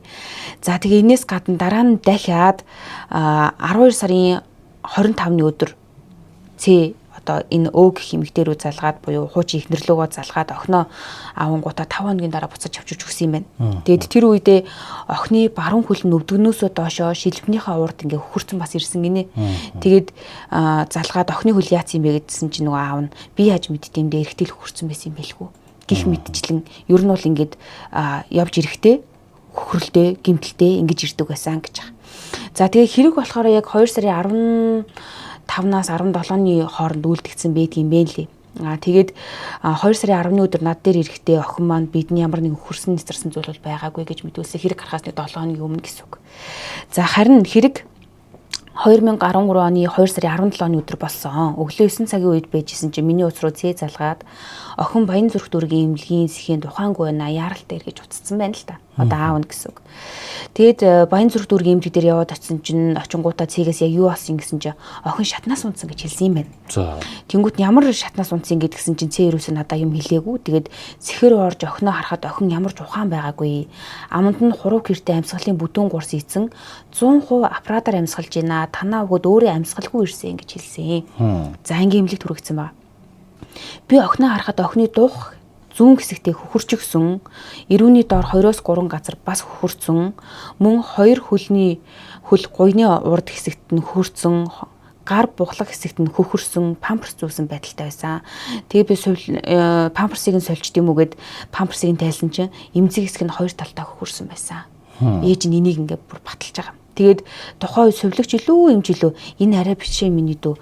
За тэгээ энэс гадна дараа нь дахиад 12 сарын 25-ны өдөр одоо энэ гэх эмэгтэй рүү залгаад буюу хуучин ихнэрлөөгөө залгаад охиноо аавангуудаа 5 хоногийн дараа буцаж авчирч өгсөн юм байна. Тэгэд тэр үедээ охины баруун хөл нь өвдгнөөсөө доошоо шилбнийхээ урд ингээ хөхөрцөн бас ирсэн гинэ. Тэгээд залгаад охины хөл яац юм бэ гэдсэн чинь нөгөө аав нь би яаж мэддэм дэ эргэтэл хөхөрцөн байсан юм бэлгүй. Гих мэдчлэн ер нь бол ингээд явж ирэхдээ хөхрөлтэй гимтэлтэй ингэж ирдэг байсан гэж байна. За тэгээ хэрэг болохоор яг 2 сарын 15-наас 17-ны хооронд үлдэгдсэн байдгийн бэ лээ. Тэгээд 2 сарын 10-ны өдөр над дээр ирэхдээ охин маань бидний ямар нэгэн хөрсөн нэцэрсэн зүйл бол байгаагүй гэж мэдүүлсэн. Хэрэг гарахаас 7 хоногийн өмнө гэсэн үг. За харин хэрэг 2013 оны 2 сарын 17-ны өдөр болсон. Өглөө 9 цагийн үед байжсэн чинь миний уц руу цээ залгаад охин Баян зүрх дүүргийн эмнэлгийн сэхийн тухаангүй байна яаралт дээр гэж утцсан байна л та. Одоо аав нь гэсэн үг. Тэгэд Баян зүрх дүүргийн эмнэлэг дээр яваад очисон чинь очингуудаа цэгээс яг юу болсон гэсэн чинь охин шатнаас унтсан гэж хэлсэн юм байна. За. Тэнгүүт ямар шатнаас унтсан гэдгсэн чинь цээ юусэн надаа юм хэлээгүй. Тэгээд сэхэр орж охиноо харахад охин ямар ч ухаан байгаагүй. Аманд нь хуруу гэртээ амьсгалын бүдүүн гурс ийцэн 100% аппаратаар амьсгалж байна. Танаа өгөөд өөрөө амьсгалгүй ирсэн гэж хэлсэн. За ингийн эмнэлэг түрэгцсэн ба. Би охиноо харахад охины дух зүүн хэсэгтээ хөхөрчгсөн, эрүүний доор 2-3 газар бас хөхөрцөн, мөн 2 хөл гуйны урд хэсэгт нь хөхөрцөн, гар буглах хэсэгт нь хөхөрсөн, памперс зүүсэн байдалтай байсан. Тэгээ би памперсыг нь сольж димүүгээд памперсыг нь тайлсан чинь эмзэг хэсэг нь 2 талтаа хөхөрсөн байсан. Ээж нь энийг ингээд бүр баталж байгаа. Тэгээд тухайн үед сувлагч илүү эмч илүү энэ арай бичээ миний дүү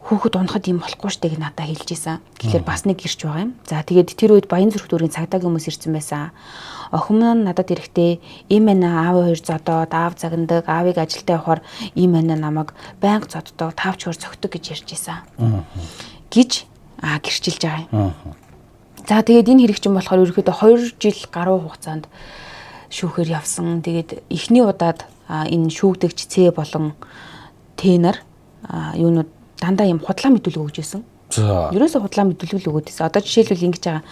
хүүхэд унахад юм болохгүй штэ гэж надад хэлж исэн. Тэгэхээр бас нэг гэрч байгаа юм. За тэгээд тэр үед Баян зүрх дүүргийн цагдаагийн хүмүүс ирсэн байсан. Охин маань надад ирэхдээ ийм байна аав хоёр зодоод аав загнадаг аавыг ажилдаа явахаар ийм байна намайг байнга зоддог тавч хөр цогтөг гэж ярьж исэн. Гэж гэрчилж байгаа юм. За тэгээд энэ хэрэг чинь болохоор ерөөхдөө 2 жил гаруй хугацаанд шүүхээр явсан. Тэгээд эхний удаад энэ шүүгдэгч Ц болон Т нар юунууд дандаа юм худлаа мэдүүлэг өгж байсан. За. Ерөөсөө худлаа мэдүүлэг л өгөөд байсан. Одоо жишээлбэл ингэж байгаа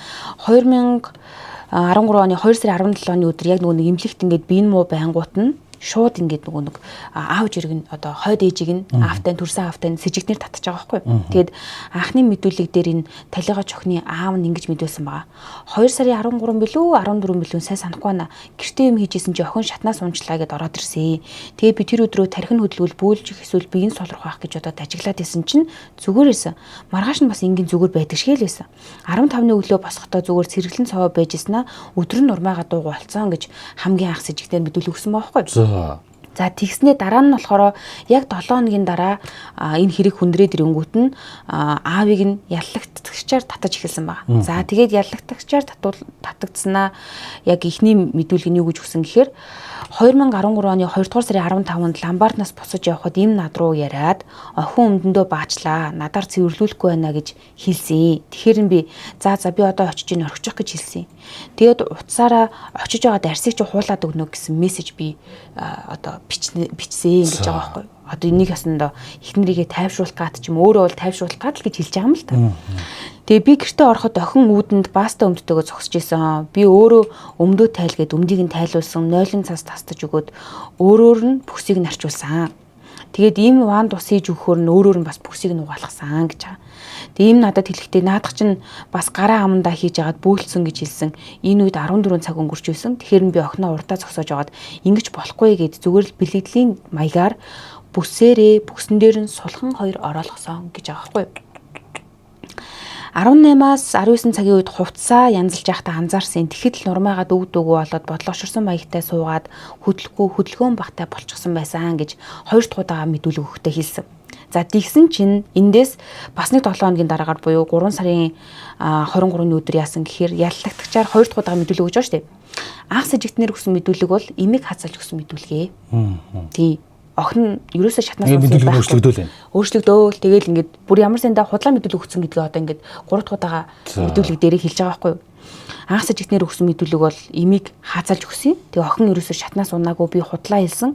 2013 оны 2 сарын 17 оны өдөр яг нөгөө нэг имлэгт ингээд биен муу байнгут нь шууд ингээд нөгөө нэг аав жирэг нь одоо хойд ээжийг нь аавтай төрсэн аавтай нь сэжигнэр татчих байгаа байхгүй. Тэгээд анхны мэдүүлэг дээр энэ талигаа чохны аав нь ингэж мэдүүлсэн байгаа. 2 сарын 13 билүү 14 билүү сайн санахгүй байна. Гэртээ юм хийжсэн чи охин шатнаас унчлаа гэд ороод ирсэн. Тэгээд би тэр өдрөө тархин хөдөлгөөл бөөлж эсвэл биеийн солрох байх гэж одоо ажиглаад исэн чинь зүгээр байсан. Маргааш нь бас ингийн зүгээр байдаг шиг л байсан. 15-ны өглөө босохдоо зүгээр цэргэлэн цаваа байжснаа өдөр нь урмаага дууга болцсон гэж хамгийн анх сэжигтээр мэдүүлэг өгсөн байгаа байхгүй. За тэгснээ дараа нь болохоор яг 7 хоногийн дараа энэ хэрэг хүндрээд ирэнгүүт нь аавыг нь яллагтагчаар татаж эхэлсэн байна. За тэгээд яллагтагчаар татагдсанаа яг ихний мэдүүлэг нь юу гэж өгсөн гэхээр 2013 оны 2 дугаар сарын 15-нд Ламбарднаас босож явхад им над руу яриад охин өмдөндөө баачлаа. Надаар цэвэрлүүлэхгүй байна гэж хэлсэн. Тэгэхээр би за би одоо очиж ин орхичих гэж хэлсэн. Тэгээд утсаараа очиж байгаа дарсыг чи хуулаад өгнө гэсэн мессеж би одоо бичсэн ингэж байгаа байхгүй. Одоо энийг ясандаа эхнэрийгээ тайвшруулах гад ч юм өөрөө бол тайвшруулах гад л гэж хэлж байгаа юм л та. Тэгээ би гэртээ ороход охин үүдэнд баста өмдтөөгөө зогсож исэн. Би өөрөө өмдөө тайлгээд өмдийг нь тайлуулсан, нойлон цас тастаж өгөөд өөрөөр нь бүхсийг нь арчуулсан. Тэгээд ийм ван тус хийж өгөхөөр нь өөрөөр нь бас бүхсийг нь угаалгасан гэж байгаа. Тэгээ ийм надад хэлэхдээ наадах чинь бас гараа амандаа хийж агаад бөөлцсөн гэж хэлсэн. Энэ үед 14 цаг өнгөрч байсан. Тэгэхээр би охиноо урдаа зогсоож агаад ингэж болохгүй гэд зүгээр л бэлэгдлийн маягаар бүсээрээ бүксэн дээр нь сулхан хоёр ороолгосон гэж байгаа байхгүй. 18-аас 19 цагийн үед хувцаа янзалж байхдаа анзаарсан. Тэгэхэд л нурмаагаад өгдөг болоод бодлогоширсон маягтай суугаад хөдөлгөөн багтай болчихсон байсан гэж 2 дахь удаа мэдүүлэг өгөхдөө хэлсэн. За тэгсэн чинь эндээс бас нэг 7 хоногийн дараагаар буюу 3 сарын 23-ны өдөр яасан гэхээр яллагтагчаар 2 дахь удаа мэдүүлэг өгж байгаа шүү дээ. Анх сэжигтнэр өгсөн мэдүүлэг бол эмийг хазалж өгсөн мэдүүлгээ. Тий. Охин ерөөсөө шатнаас мэдүүлэг өөрчлөгдөөл. Тэгээл ингээд бүр ямар сандаа худлаа мэдүүлэг өгсөн гэдгээ одоо ингээд 3 дахь удаага мэдүүлэг дээрээ хэлж байгаа байхгүй юу. Анх сэжигтнэр өгсөн мэдүүлэг бол эмийг хаацалж өгсөн. Тэгээ охин ерөөсөө шатнаас унаагүй би худлаа хэлсэн.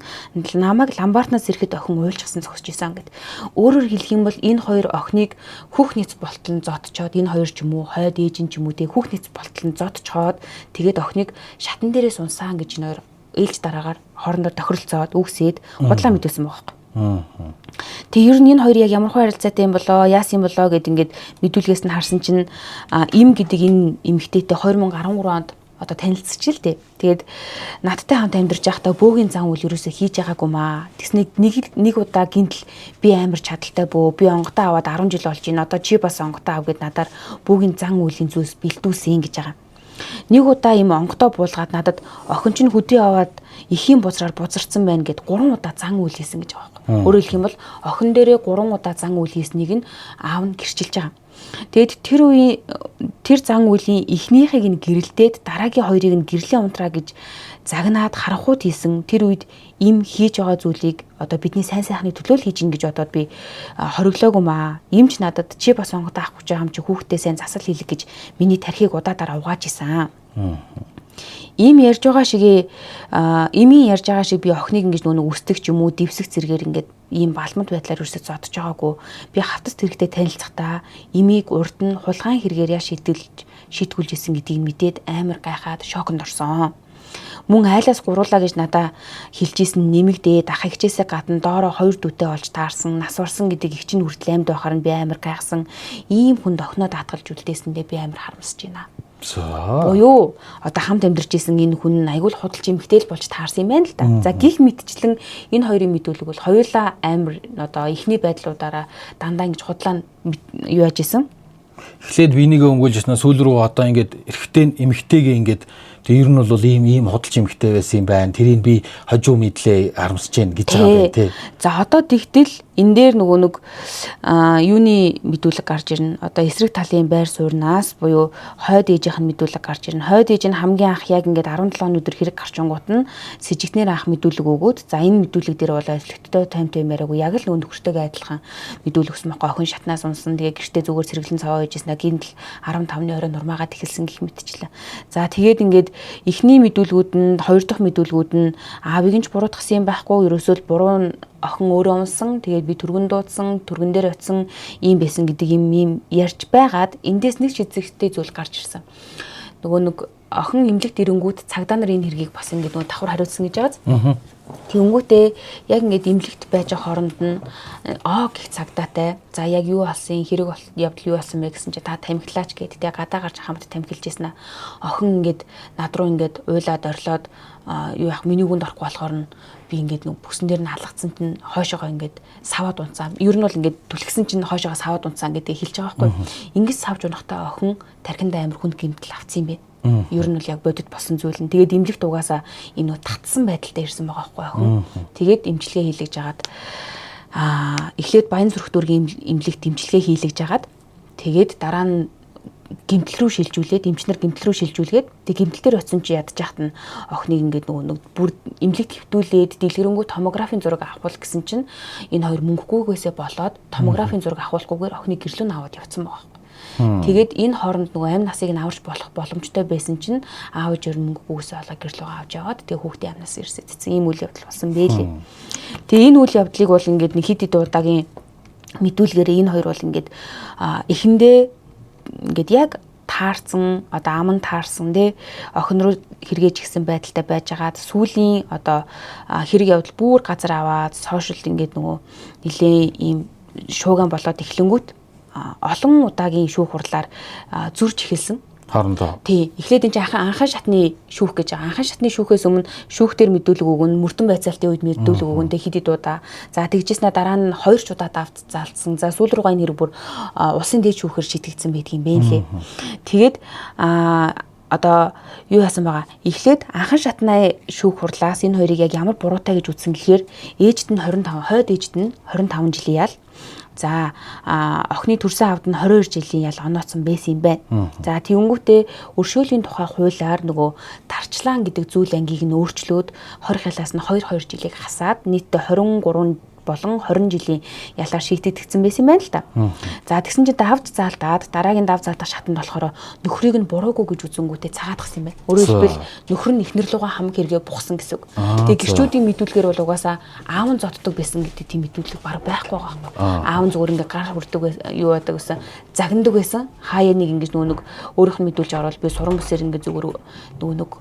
Намайг Ламбарднаас ирэхэд охин уйлжсэн зогсож исэн гэд. Өөрөөр хэлэх юм бол энэ хоёр охиныг хүүх нийц болтол нь зодчоод энэ хоёр ч юм уу хойд ээж нь ч юм уу тэгээ хүүх нийц болтол нь зодчоод тэгээд охиныг шатан дээрээс унсан гэж нойр ээлж дараагаар хоорондоо тохиролцоод үгсээд худлаа мэдүүлсэн байгаа юм. Тэгээ ер нь энэ хоёр яг ямар харилцаатай юм болоо, яасан юм болоо гэд ингээд мэдүүлгээс нь харсан чинь им гэдэг энэ эмэгтэйтэй 2013 онд одоо танилцчих л дээ. Тэгээд надтай хамт амьдарч байхдаа бөөгийн зан үйл ерөөсөө хийж байгаагүй маа. Тэгснэ нэг удаа гинтл би амар чадaltaй бөө. Би онготоо аваад 10 жил болж байна. Одоо чи бас онготоо ав гэд надаар бөөгийн зан үеийн зүйлс бэлдүүлсэн гэж байгаа. Нэг удаа им онготоо буулгаад надад охин чинь хөдөө аваад ихийн бузраар бузарцсан байна гэд 3 удаа зан үйл хийсэн гэж байгаа юм. Өөрөөр хэлэх юм бол охин дээрээ 3 удаа зан үйл хийснийг нь аав нь гэрчилж байгаа. Тэгэд тэр үеийн тэр зан үеийн эхнийхийг нь гэрэлдээд дараагийн хоёрыг нь гэрлийн унтраа гэж загнаад харанхуйд хийсэн. Тэр үед им хийж байгаа зүйлийг одоо бидний сайн сайхны төлөө л хийж ин гэж бодоод би хориглоогүй маа. Имч надад чи бас онготоо авах гэж байгаа юм чи хүүхдээ сайн засал хийлэг гэж миний тархийг удаадаар угааж исэн. Им ярьж байгаа шигээ имийн ярьж байгаа шиг би охиныг ингэж нөгөө үстэг ч юм уу дэвсэх зэрэгээр ингээд ийм балмад байдлаар ерөөсөд зодож байгаагүй. Би хавтас тэрэгтэй танилцахдаа имийг урд нь хулгайн хэрэгээр шийтгүүлж исэн гэдгийг мэдээд амар гайхаад шоконд орсон. Мөн айлаас гуруулаа гэж надаа хэлжсэн нэмэгдээд ах хичээсээ гадна доороо 2 дүүтэй болж таарсан, нас урсан гэдэг их чинь хүртэл амьд байхаар нь би амар гайхсан. Ийм хүнд охиноо даатгалж үлдээсэндээ би амар харамсаж байна. Буюу одоо хамт амьдарч исэн энэ хүн айгуул худалч эмхтэл болж таарсан юм байна л да. За гих мэдчлэн энэ хоёрын мэдүүлэг бол хоёулаа амар одоо ихний байдлуудаараа дандаа ингэж худлаа юу яаж исэн. Эхлээд винийгээ өмгөөлж яснаа сүүл рүү одоо ингээд эрэгтэй эмэгтэйгээ ингээд Тэгээ ер нь бол ийм худалч эмхтэй байсан юм байна. Тэрийг би хожуу мэдлээ харамсаж байна гэж байгаа байх тий. За одоо тэгтэл энэ дээр нөгөө нэг юуны мэдүүлэг гарч ирнэ. Одоо эсрэг талын байр суурнаас буюу хойд ээжийнх нь мэдүүлэг гарч ирнэ. Хойд ээж нь хамгийн анх яг ингээд 17 өнөдөр хэрэг гарчингууд нь с ิจ гнэр анх мэдүүлэг өгөөд за энэ мэдүүлэг дээр бол эвлэгттэй таймаараагүй яг л нөхөртэйгээ адилхан мэдүүлэг өгсөн байхгүй охин шатнаас унсан тэгээ гэртээ зүгээр сэргэлэн цаваа хийжсэн гинтл 15-ны орой нурмаагаад эхэлсэн гэх мэтчлээ. За тэгээд ингээд эхний мэдүүлгүүд нь хоёр дахь мэдүүлгүүд нь аавыг нь ч буруутгасан юм байхгүй ерөөсөө буруу охин өөрөө унсан тэгээд би түргэн дуудсан түргэн дээр очисон ийм байсан гэдэг юм ярьж байгаад эндээс нэг шийдвэртэй зүйл гарч ирсэн. Нөгөө нэг охин эмнэлэгт ирэнгүүт цагдаа нар энэ хэргийг бас ингээд нөгөө давхар хариуцсан гэж байгааз. Тэнгүүтээ яг ингээд эмнэлэгт байж байгаа хооронд нь гэх цагдаатай за яг юу болсон хэрэг явдал юу болсон бэ гэсэн чи та тамхилаач гэдэг тэгээ гадаа гарч хамт тамхилж ийсэн аа. Охин ингээд над руу ингээд уйлаад орлоод юу яах миний үгэнд орохгүй болохоор нь би ингээд нэг бүсэн дээр нь халгацсанд нь хойшоогоо ингээд саваад унцаа. Ер нь бол ингээд түлхсэн чинь хойшоогоо саваад унцаа гэдэг хэлж байгаа байхгүй. Ингээд савж унахтаа охин тархиндаа амар хүнд гэмтэл авцсан юм байна. Ер нь бол яг бодит болсон зүйл нь. Тэгээд эмнэлэгт угаасаа энэ татсан байдалтай ирсэн байгаа байхгүй охин. Тэгээд эмчилгээ хийлгэж жагаад эхлээд Баян зүрх дүүргийн эмнэлэгт эмчилгээ хийлгэж жагаад тэгээд дараа нь гэмтэл рүү шилжүүлээд эмчнэр гэмтэл рүү шилжүүлгээд тэг гэмтэл дээр очисон чи ядж яхад нь охиныг ингээд нөгөө бүр эмнэлэгт хэвтүүлээд дэлгэрэнгүй томографийн зураг авах гэсэн чинь энэ хоёр мөнгөгүйгээсээ болоод томографийн зураг авахгүйгээр охиныг гэрлөө нь аваад явцсан байгаа. Тэгээд энэ хооронд нөгөө амь насыг нь аварч болох боломжтой байсан чинь аав ээж мөнгөгүйгээсээ олоо гэрлөөгээ авч яваад тэг хүүхдийн амнаас ирсэдсэн ийм үйл явдал болсон бэлээ. Тэгээ энэ үйл явдлыг бол ингээд нэг хэд хэд удаагийн мэдүүлгээр энэ хоёр бол ингээд эхэндээ ингээд яг таарсан одоо ам нь таарсан тий охин руу хэрэгэж гисэн байдалтай байжгаад сүүлийн одоо хэрэг явдал бүр газар аваад сошиалд ингээд нөгөө нилээ ийм шууган болоод эхлэнгүүт олон удаагийн шүүх хурлаар зүрж эхэлсэн. Хоорондоо. Тий. Эхлээд энэ анхан шатны шүүх гэж байгаа. Анхан шатны шүүхээс өмнө шүүх дээр мэдүүлэг өгөн, мөрдөн байцаалтын үед мэдүүлэг өгөн тэг хэд удаа. За тэгжснээр дараа нь 2 ч удаа давт залцсан. За сүүл рүүгээ энэ хэрэг бүр улсын дээд шүүхээр шийтгэгдсэн байдаг юм бэ лээ. Тэгээд одоо юу яасан байгаа. Эхлээд анхан шатны шүүх хурлаас энэ хоёрыг яг ямар буруутай гэж үзсэн гэхээр ээжд нь 25, хойд ээжд нь 25 жилийн ял. За охины төрсэн аавд нь 22 жилийн ял онооцсон байсан юм байна. За тэгэнгүүтээ өршөөлийн тухай хуулиар нөгөө тарчлаан гэдэг зүйл ангийг нь өөрчлөөд 20 хялаас нь 2 жилийг хасаад нийтдээ 23 болон 20 жилийн ялаар шийдэгдсэн байсан юм байна л да. За тэгсэн чинь давж заалтаад дараагийн дав заалтах шатанд болохоор нөхрийг нь буруугүй гэж үзэнгүүтээ цагаатгсан юм байна. Өөрөөр хэлбэл нөхөр нь эхнэр лугаа хам хэрэгээ бухсан гэсэн үг. Тэгээ гэрчүүдийн мэдүүлгээр бол угаасаа аав нь зодддог байсан гэдэг тийм мэдүүлэг баг байхгүй байгаа юм. Аав нь зүгээр ингээ гар хүрдэг юу яадаг гэсэн загнадаг байсан. Хаяа нэг ингэж нөгөө нэг өөрийнх нь мэдүүлж орвол би суран бүсээр ингээ зүгээр нөгөө нэг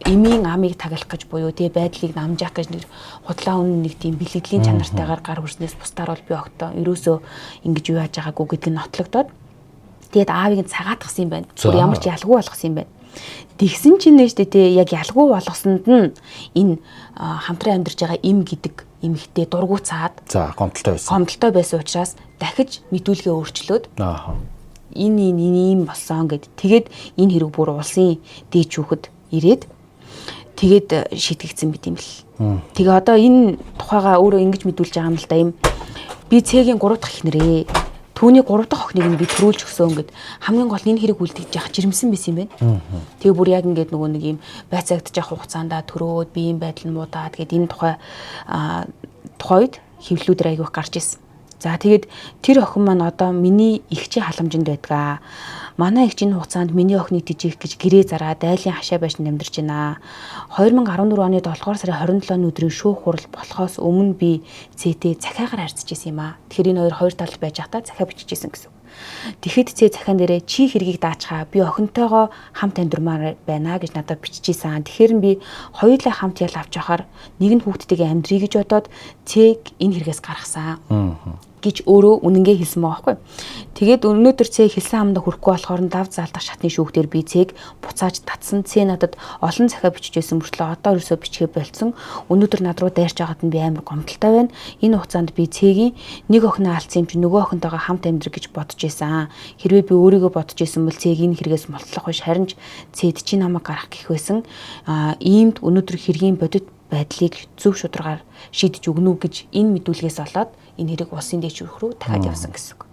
эмийн амийг таглах гэж буюу тий байдлыг намжаах гэж нэр худлаа үнэн нэг тийм бэлгэдлийн чанартайгаар гар хүрснээс бусдаар бол би огтоо ерөөсөө ингэж юу яаж байгаагүй гэдг нь нотлогдоод тэгээд аавыг нь цагаатгсан юм байна. Бүр ямар ч ялгүй болгосон юм байна. Тэгсэн чинь нээжтэй тий яг ялгүй болгосонд нь энэ хамтран амьдарч байгаа эм гэдэг эмэгтэй дургуцаад за гомдолтой байсан. Гомдолтой байсан учраас дахиж мэдүүлгээ өөрчлөөд энэ ийм болсон гэд тэгээд энэ хэрэг бүр улсын дээд шүүхэд ирээд тэгээд шийтгэгдсэн байт юм бэл. Тэгээ одоо энэ тухайга өөрөө ингэж мэдүүлж байгаа юм л да юм. Би цэгийн 3 дахь эхнэрээ. Түүний 3 дахь охиныг нь би төрүүлж өгсөн гэд хамгийн гол энэ хэрэг үлдэж яхаж жирэмсэн байсан юм байна. Тэгээ бүр яг ингээд нөгөө нэг юм байцаагдж явах хугацаанд төрөөд би юм байдал нь муудаад гэд энэ тухайд хэвлэлүүдэр аягүйх гарч ирсэн. За тэгээд тэр охин маань одоо миний ихчийн халамжинд байдгаа. Манай ихчийн хугацаанд миний охиныг тижээх гэж гэрээ зараад айлын хашаа байшин амьдарч байна. 2014 оны 7 дугаар сарын 27-ны өдрийн шүүх хурал болохоос өмнө би цэтэй захиагаар харьцаж исэн юм аа. Тэгэхээр энэ хоёр талд байж байхдаа захиа бичижсэн гэсэн. Тэгэхэд цээ захиан дээрээ чи хэргийг даачхаа би охинтойгоо хамт амьдрмаар байна гэж надад бичижсэн. Тэгэхээр би хоёулаа хамт ял авч явахаар нэг нь хүүхдтэйгээ амьдрий гэж бодоод цэг энэ хэрэгээс гаргасан гэж өөрөө үнэнгээ хэлсэн байгаа байхгүй. Тэгээд өнөөдөр цээ хэлсэн амдаа хүрэхгүй болохоор дав заалдах шатны шүүхтэр би цээг буцааж татсан. Цээ надад олон захиа бичижсэн мөртлөө одоо ерөөсөө бичгээ болцсон. Өнөөдөр над руу дайрч байгаад нь би амар гомдолтой байна. Энэ хугацаанд би цээгийн нэг охиноо алдсан юм чи нөгөө охинтойгоо хамт амьдрах гэж бодож байсан. Хэрвээ би өөрийгөө бодож исэн бол цээг энэ хэрэгээс мултлах биш, харин ч цээд чи намайг гарах гэх байсан. Иймд өнөөдөр хэргийн бодит байдлыг зөв шударгаар шийдэж өгнө үү гэж энэ мэдүүлгээс болоод энэ хэрэг улсын дээд шүүх рүү дахиад явсан гэсэн үг.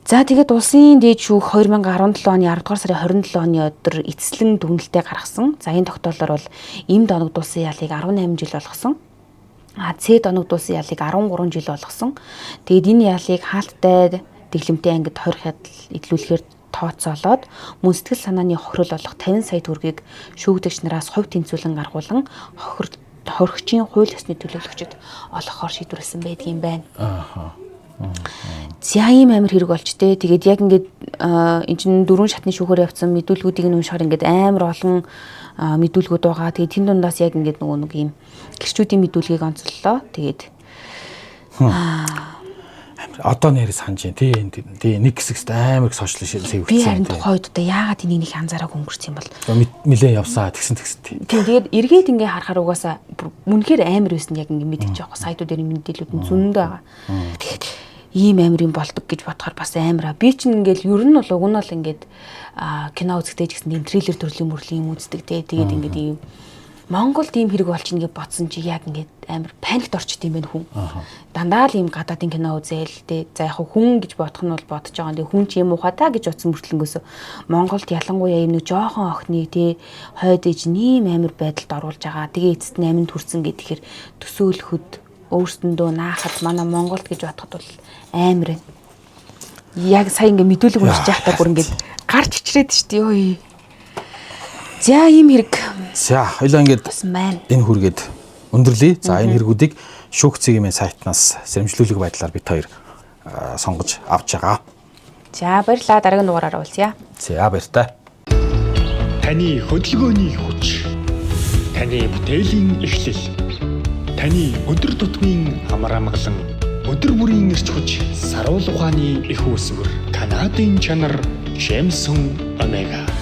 За тэгээд улсын дээд шүүх 2017 оны 10 дугаар сарын 27 оны өдөр эцэслэн дүгнэлтээ гаргасан. За энэ тогтоолоор бол эмд оногдуулсан ялыг 18 жил болгосон. Цэд оногдуулсан ялыг 13 жил болгосон. Тэгээд энэ ялыг хаалттай дэглэмтэй ангид тойроход идлүүлэхээр тооцоолоод мөн сэтгэл санааны хохирол болох 50 сая төгрөгийг шүүгдэгч нараас хувь тэнцвүүлэн аргуулan хохирогчийн хууль ёсны төлөөлөгчд олгохоор шийдвэрлсэн байдгийн байна. За ийм амир хэрэг болж тээ. Тэгээд яг ингээд энэ чинь 4 шатны шүүхээр явцсан мэдүүлгүүдийг нь уншихаар ингээд амар олон мэдүүлгүүд байгаа. Тэгээд тэн дундаас яг ингээд нөгөө нэг ийм гэрчүүдийн мэдүүлгийг онцлолоо. Тэгээд одоо нэр санаж байна. Тий нэг хэсэгт амар их сошиал сэвэгцсэн. Би харин тухайн үед одоо яагаад энийг их анзаараагүй өнгөрсөн юм бол нилээ явсаа тэгсэн. Тэгээд эргээд ингээ харахаар угаасаа үнэхээр амар байсан яг ингээ мэдчих жоохгүй. Сайтууд дээр мэдээлүүд нь зөндөө байгаа. Тэгээд ийм амар юм болдог гэж бодохоор бас амар. Би чинь ингээл ер нь бол уг нь бол ингээд кино үзэхдээ ч гэсэн энэ трейлер төрлийн мөрлийн юм үздэг те. Тэгээд ингээд ийм Монголд ийм хэрэг болчихно гэж бодсон чи яг ингээд амар паникт орчт юм байна хүн. Дандаа л ийм гадаадын кино үзээл те. За яг хүн гэж бодох нь бол бодож байгаа. Тэгээ хүн ч юм уу хата гэж утсан мөртлөнгөөс Монголд ялангуяа ийм нэг жоохон охины те хойд ээж ийм амар байдалд оруулж байгаа. Тэгээ эцэст нь аминд хүрсэн гэхээр төсөөлөхөд өөрсдөндөө наахад манай Монголд гэж бодоход бол амар. Яг сая ингээд мэдүүлэг уншиж байхдаа бүр ингээд гарч ичрээд штий ёо. За ийм хэрэг. За хоёлаа ингээд энэ хүргээд өндөрлөе. За энэ хэрэгүүдийг шүүх цэгийн сайтнаас сэрэмжлүүлэг байдлаар бид хоёр сонгож авч байгаа. За баярлалаа. Дараагийн дугаараар уулзъя. За баяртай. Таны хөдөлгөөний хүч. Таны бүтээлийн эхлэл. Таны өдөр тутмын амар амгалан өдөр бүрийн эрч хүч саруул ухааны их үүсвэр Канадын чанар Jameson Omega